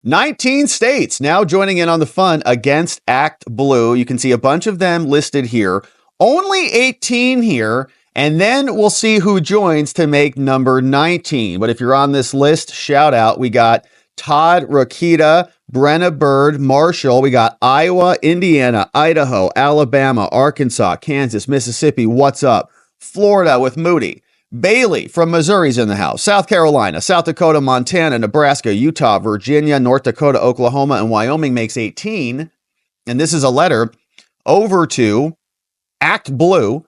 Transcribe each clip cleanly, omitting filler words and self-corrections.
19 states now joining in on the fun against ActBlue. You can see a bunch of them listed here. Only 18 here, and then we'll see who joins to make number 19. But if you're on this list, shout out. We got Todd, Rakita, Brenna Bird, Marshall. We got Iowa, Indiana, Idaho, Alabama, Arkansas, Kansas, Mississippi. What's up? Florida with Moody. Bailey from Missouri's in the house. South Carolina, South Dakota, Montana, Nebraska, Utah, Virginia, North Dakota, Oklahoma, and Wyoming makes 18. And this is a letter over to ActBlue,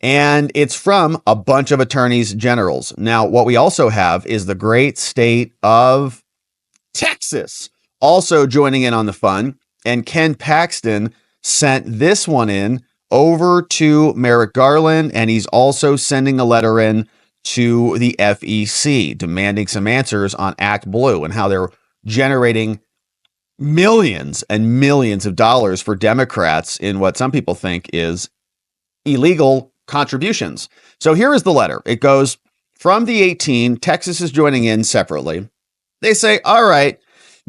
and it's from a bunch of attorneys generals. Now, what we also have is the great state of Texas also joining in on the fun. And Ken Paxton sent this one in over to Merrick Garland, and he's also sending a letter in to the FEC demanding some answers on ActBlue and how they're generating millions and millions of dollars for Democrats in what some people think is illegal contributions. So here is the letter. It goes from the 18. Texas is joining in separately. They say, all right,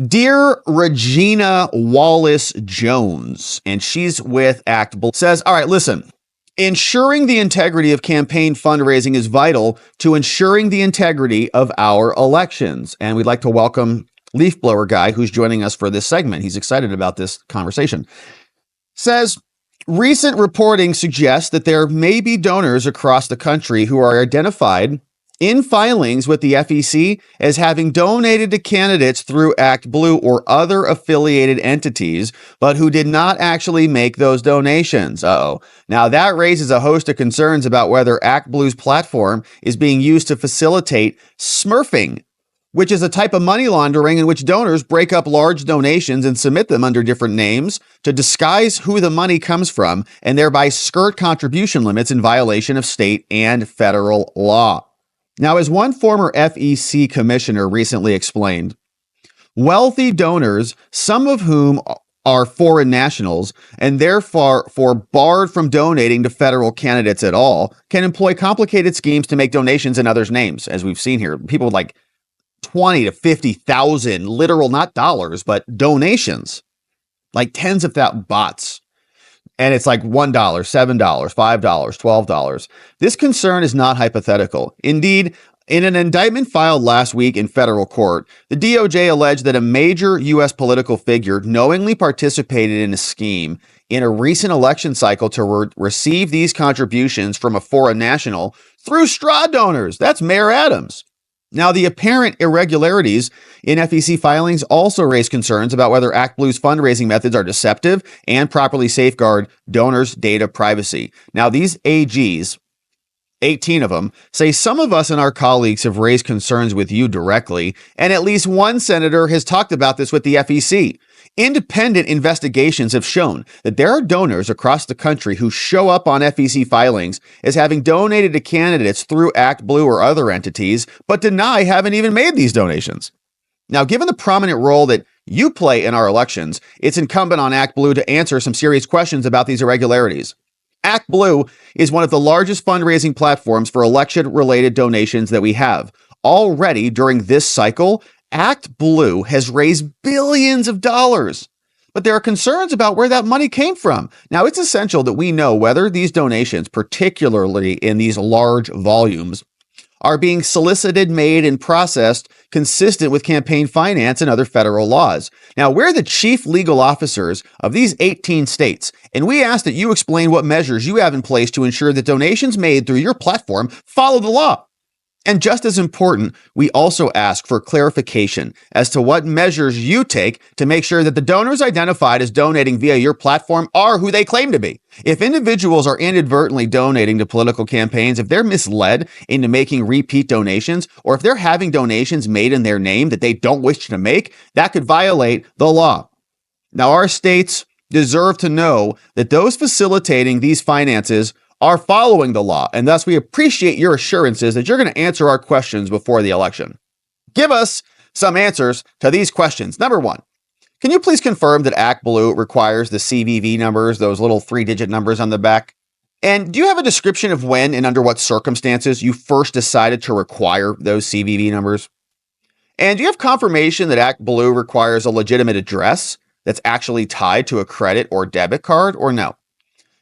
Dear Regina Wallace Jones, and she's with ActBlue, says, all right, listen, ensuring the integrity of campaign fundraising is vital to ensuring the integrity of our elections. And we'd like to welcome Leaf Blower Guy, who's joining us for this segment. He's excited about this conversation. Says, recent reporting suggests that there may be donors across the country who are identified in filings with the FEC as having donated to candidates through ActBlue or other affiliated entities, but who did not actually make those donations. Now that raises a host of concerns about whether ActBlue's platform is being used to facilitate smurfing, which is a type of money laundering in which donors break up large donations and submit them under different names to disguise who the money comes from and thereby skirt contribution limits in violation of state and federal law. Now, as one former FEC commissioner recently explained, wealthy donors, some of whom are foreign nationals and therefore barred from donating to federal candidates at all, can employ complicated schemes to make donations in others' names, as we've seen here. People with like 20 to 50,000 literal, not dollars, but donations, like tens of thousands bots. And it's like $1, $7, $5, $12. This concern is not hypothetical. Indeed, in an indictment filed last week in federal court, the DOJ alleged that a major U.S. political figure knowingly participated in a scheme in a recent election cycle to receive these contributions from a foreign national through straw donors. That's Mayor Adams. Now, the apparent irregularities in FEC filings also raise concerns about whether ActBlue's fundraising methods are deceptive and properly safeguard donors' data privacy. Now, these AGs, 18 of them, say some of us and our colleagues have raised concerns with you directly, and at least one senator has talked about this with the FEC. Independent investigations have shown that there are donors across the country who show up on FEC filings as having donated to candidates through ActBlue or other entities, but deny having even made these donations. Now, given the prominent role that you play in our elections, it's incumbent on ActBlue to answer some serious questions about these irregularities. ActBlue is one of the largest fundraising platforms for election-related donations that we have. Already during this cycle, ActBlue has raised billions of dollars, but there are concerns about where that money came from. Now, it's essential that we know whether these donations, particularly in these large volumes, are being solicited, made, and processed consistent with campaign finance and other federal laws. Now, we're the chief legal officers of these 18 states, and we ask that you explain what measures you have in place to ensure that donations made through your platform follow the law. And just as important, we also ask for clarification as to what measures you take to make sure that the donors identified as donating via your platform are who they claim to be. If individuals are inadvertently donating to political campaigns, if they're misled into making repeat donations, or if they're having donations made in their name that they don't wish to make, that could violate the law. Now, our states deserve to know that those facilitating these finances are following the law, and thus we appreciate your assurances that you're going to answer our questions before the election. Give us some answers to these questions. Number one, can you please confirm that ActBlue requires the CVV numbers, those little 3-digit numbers on the back? And do you have a description of when and under what circumstances you first decided to require those CVV numbers? And do you have confirmation that ActBlue requires a legitimate address that's actually tied to a credit or debit card, or no?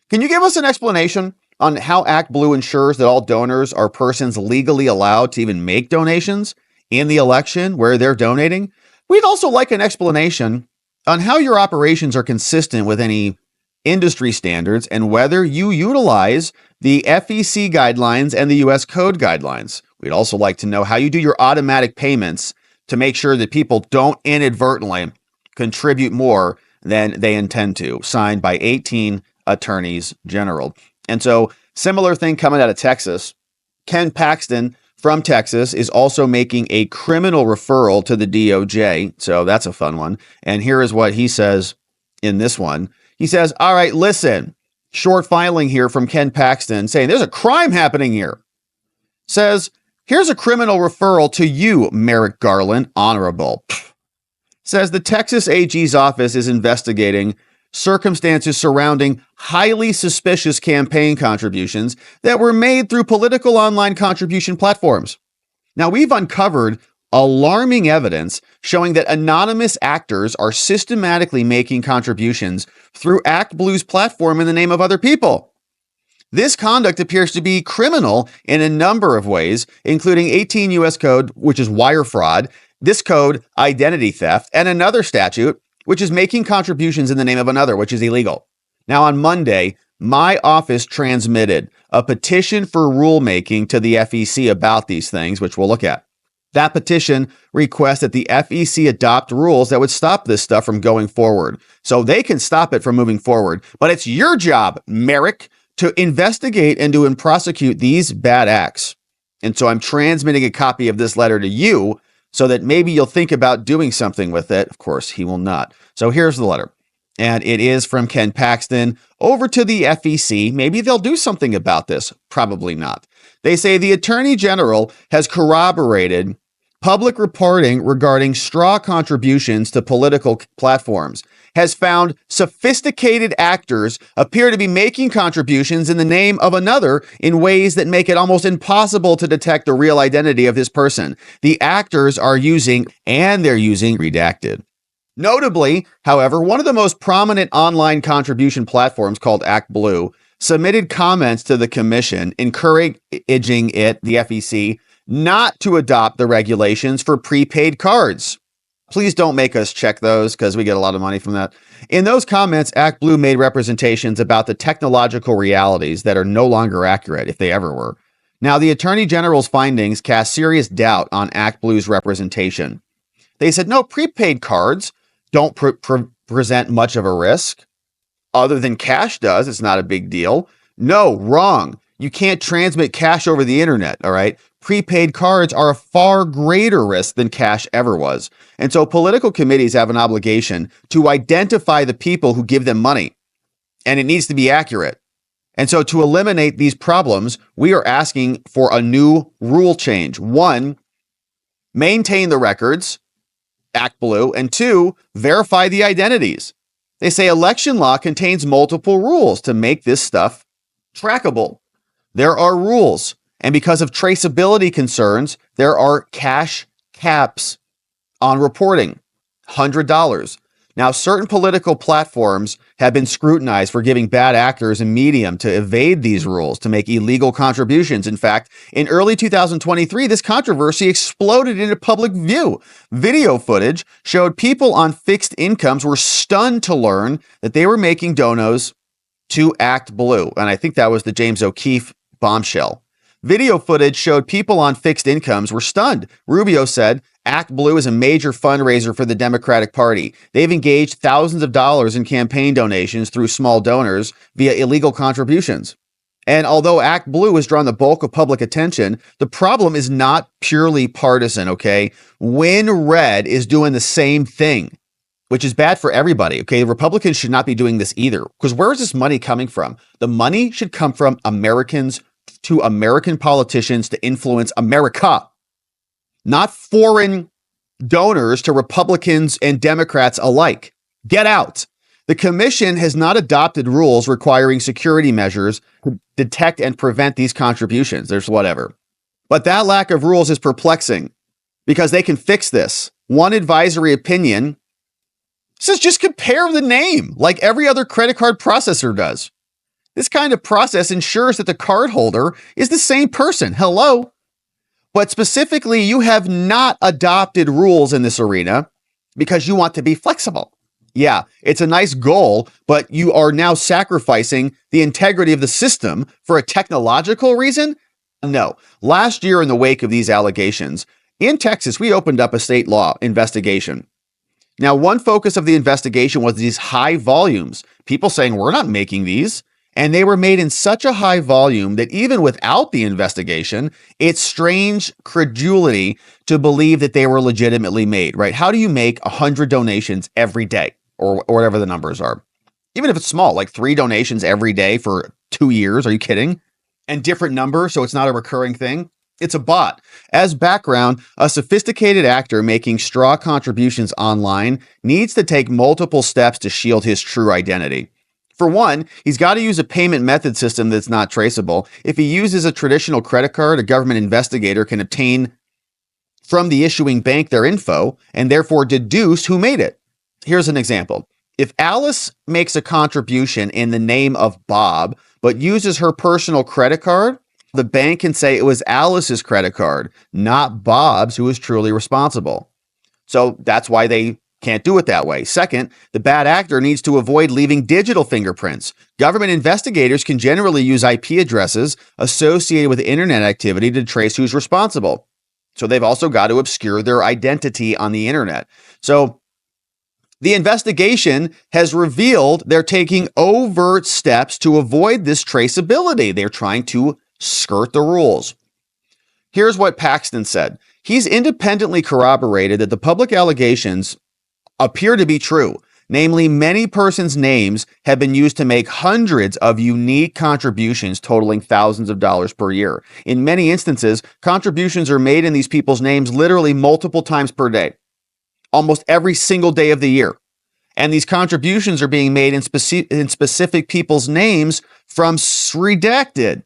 Can you give us an explanation on how ActBlue ensures that all donors are persons legally allowed to even make donations in the election where they're donating? We'd also like an explanation on how your operations are consistent with any industry standards and whether you utilize the FEC guidelines and the US Code guidelines. We'd also like to know how you do your automatic payments to make sure that people don't inadvertently contribute more than they intend to. Signed by 18 attorneys general. And so, similar thing coming out of Texas. Ken Paxton from Texas is also making a criminal referral to the DOJ. So that's a fun one. And here is what he says in this one. He says, all right, listen, short filing here from Ken Paxton saying there's a crime happening here. Says, here's a criminal referral to you, Merrick Garland, honorable. Says the Texas AG's office is investigating circumstances surrounding highly suspicious campaign contributions that were made through political online contribution platforms. Now, we've uncovered alarming evidence showing that anonymous actors are systematically making contributions through ActBlue's platform in the name of other people. This conduct appears to be criminal in a number of ways, including 18 U.S. Code, which is wire fraud, this code, identity theft, and another statute, which is making contributions in the name of another, which is illegal. Now, on Monday, my office transmitted a petition for rulemaking to the FEC about these things, which we'll look at. That petition requests that the FEC adopt rules that would stop this stuff from going forward. So they can stop it from moving forward. But it's your job, Merrick, to investigate and to prosecute these bad acts. And so I'm transmitting a copy of this letter to you so that maybe you'll think about doing something with it. Of course, he will not. So here's the letter. And it is from Ken Paxton over to the FEC. Maybe they'll do something about this. Probably not. They say the Attorney General has corroborated public reporting regarding straw contributions to political platforms, has found sophisticated actors appear to be making contributions in the name of another in ways that make it almost impossible to detect the real identity of this person. The actors are using redacted. Notably, however, one of the most prominent online contribution platforms called ActBlue submitted comments to the commission encouraging the FEC, not to adopt the regulations for prepaid cards. Please don't make us check those because we get a lot of money from that. In those comments, ActBlue made representations about the technological realities that are no longer accurate, if they ever were. Now, the Attorney General's findings cast serious doubt on ActBlue's representation. They said, no, prepaid cards don't present much of a risk. Other than cash does, it's not a big deal. No, wrong. You can't transmit cash over the internet, all right? Prepaid cards are a far greater risk than cash ever was. And so political committees have an obligation to identify the people who give them money, and it needs to be accurate. And so to eliminate these problems, we are asking for a new rule change. 1, maintain the records, ActBlue, and 2, verify the identities. They say election law contains multiple rules to make this stuff trackable. There are rules, and because of traceability concerns, there are cash caps on reporting, $100. Now, certain political platforms have been scrutinized for giving bad actors a medium to evade these rules, to make illegal contributions. In fact, in early 2023, this controversy exploded into public view. Video footage showed people on fixed incomes were stunned to learn that they were making donos to ActBlue. And I think that was the James O'Keefe bombshell. Video footage showed people on fixed incomes were stunned. Rubio said, ActBlue is a major fundraiser for the Democratic Party. They've engaged thousands of dollars in campaign donations through small donors via illegal contributions. And although ActBlue has drawn the bulk of public attention, the problem is not purely partisan, okay? WinRed is doing the same thing, which is bad for everybody, okay? The Republicans should not be doing this either, because where is this money coming from? The money should come from Americans to American politicians to influence America, not foreign donors to Republicans and Democrats alike. Get out. The commission has not adopted rules requiring security measures to detect and prevent these contributions. There's whatever. But that lack of rules is perplexing because they can fix this. One advisory opinion says just compare the name like every other credit card processor does. This kind of process ensures that the cardholder is the same person. Hello. But specifically, you have not adopted rules in this arena because you want to be flexible. Yeah, it's a nice goal, but you are now sacrificing the integrity of the system for a technological reason? No. Last year, in the wake of these allegations, in Texas, we opened up a state law investigation. Now, one focus of the investigation was these high volumes, people saying, we're not making these. And they were made in such a high volume that even without the investigation, it's strange credulity to believe that they were legitimately made, right? How do you make 100 donations every day or whatever the numbers are? Even if it's small, like 3 donations every day for 2 years. Are you kidding? And different numbers, so it's not a recurring thing. It's a bot. As background, a sophisticated actor making straw contributions online needs to take multiple steps to shield his true identity. For one, he's got to use a payment method system that's not traceable. If he uses a traditional credit card, a government investigator can obtain from the issuing bank their info and therefore deduce who made it. Here's an example. If Alice makes a contribution in the name of Bob, but uses her personal credit card, the bank can say it was Alice's credit card, not Bob's, who is truly responsible. So that's why they can't do it that way. Second, the bad actor needs to avoid leaving digital fingerprints. Government investigators can generally use IP addresses associated with internet activity to trace who's responsible. So they've also got to obscure their identity on the internet. So the investigation has revealed they're taking overt steps to avoid this traceability. They're trying to skirt the rules. Here's what Paxton said. He's independently corroborated that the public allegations appear to be true. Namely, many persons' names have been used to make hundreds of unique contributions totaling thousands of dollars per year. In many instances, contributions are made in these people's names literally multiple times per day, almost every single day of the year. And these contributions are being made in specific people's names from redacted.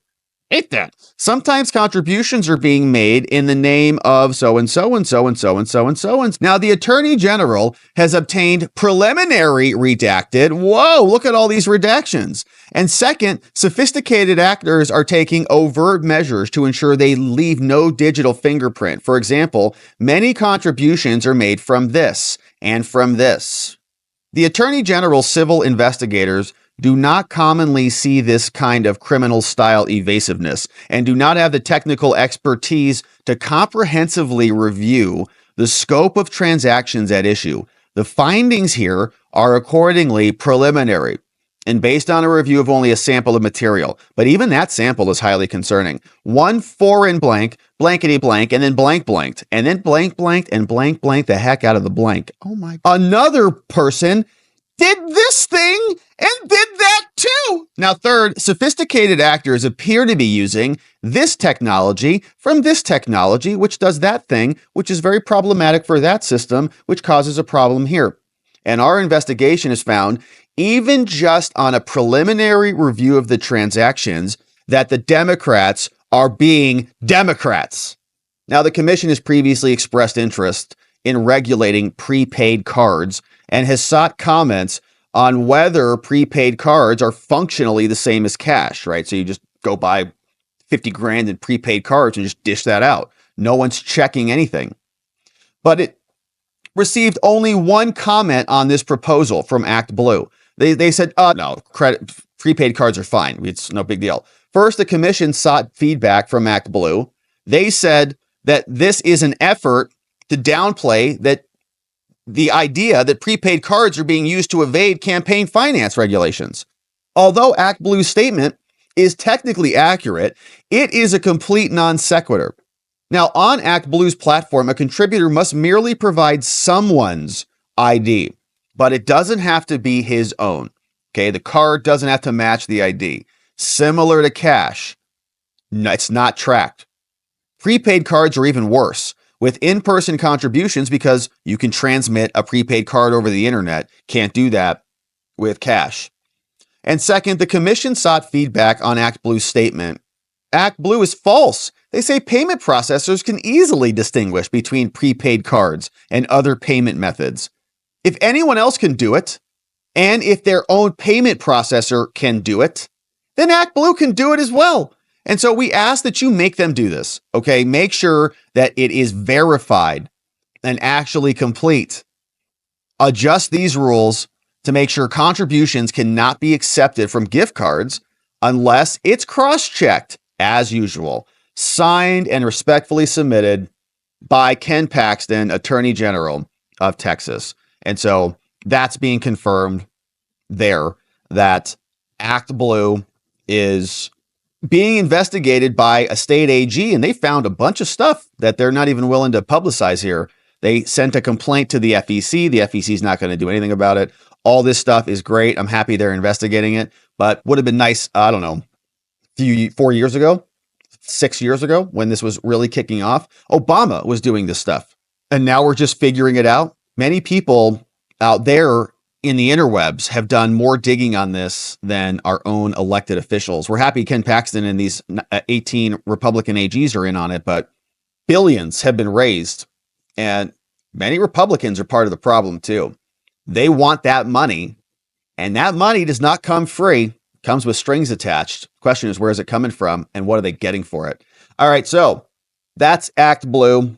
Hate that. Sometimes contributions are being made in the name of so-and-so and so-and-so and so-and-so. Now, the Attorney General has obtained preliminary redacted. Whoa, look at all these redactions. And second, sophisticated actors are taking overt measures to ensure they leave no digital fingerprint. For example, many contributions are made from this and from this. The Attorney General's civil investigators do not commonly see this kind of criminal-style evasiveness and do not have the technical expertise to comprehensively review the scope of transactions at issue. The findings here are accordingly preliminary and based on a review of only a sample of material. But even that sample is highly concerning. One foreign blank, blankety blank, and then blank blanked, and then blank blanked and blank blanked the heck out of the blank. Oh my. Another person did this thing and did that too. Now, third, sophisticated actors appear to be using this technology from this technology, which does that thing, which is very problematic for that system, which causes a problem here. And our investigation has found, even just on a preliminary review of the transactions, that the Democrats are being Democrats. Now, the commission has previously expressed interest in regulating prepaid cards and has sought comments on whether prepaid cards are functionally the same as cash, right? So you just go buy 50 grand in prepaid cards and just dish that out. No one's checking anything. But it received only one comment on this proposal from ActBlue. They said, no, prepaid cards are fine. It's no big deal. First, the commission sought feedback from ActBlue. They said that this is an effort to downplay that the idea that prepaid cards are being used to evade campaign finance regulations. Although ActBlue's statement is technically accurate, it is a complete non sequitur. Now, on ActBlue's platform, a contributor must merely provide someone's ID, but it doesn't have to be his own. Okay, the card doesn't have to match the ID. Similar to cash, it's not tracked. Prepaid cards are even worse, with in-person contributions because you can transmit a prepaid card over the internet. Can't do that with cash. And second, the commission sought feedback on ActBlue's statement ActBlue is false. They say payment processors can easily distinguish between prepaid cards and other payment methods. If anyone else can do it, and if their own payment processor can do it, then ActBlue can do it as well. And so we ask that you make them do this, okay? Make sure that it is verified and actually complete. Adjust these rules to make sure contributions cannot be accepted from gift cards unless it's cross-checked as usual. Signed and respectfully submitted by Ken Paxton, Attorney General of Texas. And so that's being confirmed there, that ActBlue is being investigated by a state AG, and they found a bunch of stuff that they're not even willing to publicize here. They sent a complaint to the FEC. The FEC is not going to do anything about it. All this stuff is great. I'm happy they're investigating it, but would have been nice, I don't know, 4 years ago, 6 years ago, when this was really kicking off. Obama was doing this stuff, and now we're just figuring it out. Many people out there in the interwebs have done more digging on this than our own elected officials. We're happy Ken Paxton and these 18 Republican AGs are in on it, but billions have been raised, and many Republicans are part of the problem too. They want that money, and that money does not come free. It comes with strings attached. Question is, where is it coming from, and what are they getting for it? All right, so that's ActBlue.